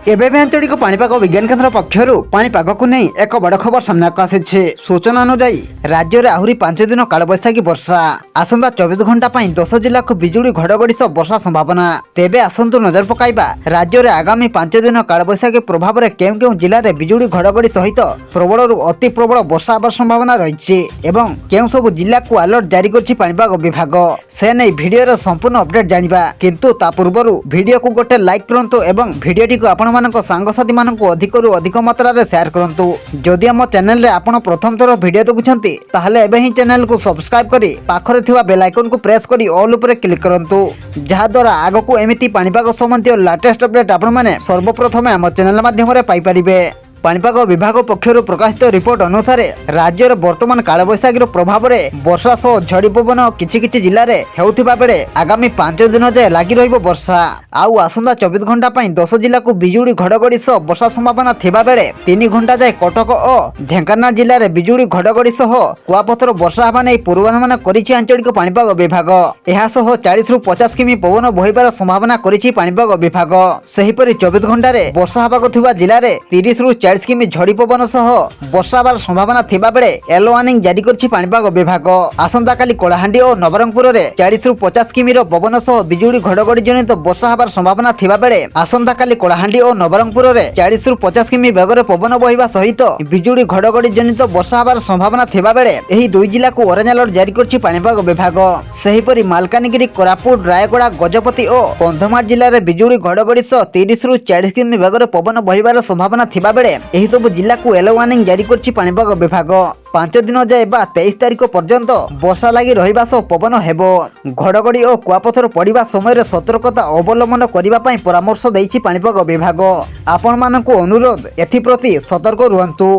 एबे भी आंचलिक पाणीपाग विज्ञान केन्द्र पक्षर पाणीपाग को नहीं एक बड़ खबर सामना को आसी। सूचना अनुजाई राज्य में आहरी 5 दिन कालबैशाखी वर्षा आसंता 24 घंटा 10 जिला को बिजुड़ी घड़घड़ी सह वर्षा संभावना। तेबे आसंतु नजर पकाइबा राज्य में आगामी 5 दिन कालबैशाखी प्रभाव में केउ केउ जिले में बिजुड़ी घड़घड़ी सहित प्रबल अति प्रबल वर्षा होबार संभावना रही एवं केउ सब जिला को अलर्ट जारी करछि पाणीपाग विभाग। से नहीं भिडियो संपूर्ण अपडेट जानिबा, किंतु ता पूर्व भिडियो को गोटे लाइक करंतु एवं भिडियोटी को आपण मानक सांगसाथी मानक अधिकरू अधिक मात्रा रे शेयर करंतु। जदि हम चैनल रे आपण प्रथम थर भिडियो देखुछंती ताहले एबे ही चैनल को सब्सक्राइब करी पाखरे थिबा बेल आइकन को प्रेस करी ऑल ऊपर क्लिक करंतु, जहा द्वारा आगको एमिति पाणीपाग संबंधी लाटेस्ट अपडेट आपण माने सर्वप्रथमे हम चैनल माध्यम रे पाई परिबे। पाणीपाग विभाग पक्षर प्रकाशित रिपोर्ट अनुसार राज्य में वर्तमान कालबैशाखी प्रभाव में वर्षा सह झड़ी पवन किछि किछि जिले में हेउथिबा बेले आगामी 5 दिन जाए लगी रहिबो वर्षा। आउ आसंता 24 घंटा 10 जिला को बिजुड़ी घड़घड़ी सह वर्षा संभावना थिबा बेले 3 घंटा जाए कटक और ढेंकानाल जिले में बिजुड़ी घड़घड़ी सह कुआपथर वर्षा होगा नहीं पूर्वानुमान करिछि आंचलिक पाणीपाग विभाग। एहा सह 40 ରୁ 50 किमी पवन बहिबार संभावना करिछि पाणीपाग विभाग। सेहिपरि 24 घंटा रे वर्षा होबाक थिबा जिले में 30 ରୁ 40 किमी झड़ी पवन सह वर्षा होबार संभावना थिबा बेले येलो वार्निंग जारी करछि पाणीपाग विभाग। आसंता काली कलाहांडी और नवरंगपुर रे 40 ରୁ 50 किमी रो पवन सह बिजुड़ी घड़घड़ी जनित वर्षा होबार संभावना थिबा बेले आसंता काली कलाहांडी और नवरंगपुर रे 40 ରୁ 50 किमी बेगर पवन बहिबा सहित बिजुड़ी घड़घड़ी जनित वर्षा होबार संभावना थिबा बेले एही दुई जिला को ऑरेंज अलर्ट जारी करछि पाणीपाग विभाग। सेहिपरि मालकानगिरी, कोरापुट, रायगड़ा, गजपति और कंधमाल जिले में बिजुड़ी घड़घड़ी सह 30 ରୁ 40 किमी बेगर पवन बहिबार संभावना थिबा बेले एही सब जिला को येलो वार्निंग जारी करछि पाणीपाग विभाग। 5 दिन जाए 23 तारिख पर्यंत वर्षा लगी रहिबा सह पवन हेबो। घड़घड़ी और कुआपथर पड़िबा समय सतर्कता अवलंबन करिबा पई परामर्श दैछि पाणीपाग विभाग। आपण मानकु अनुरोध एथि प्रति सतर्क रुहंतु।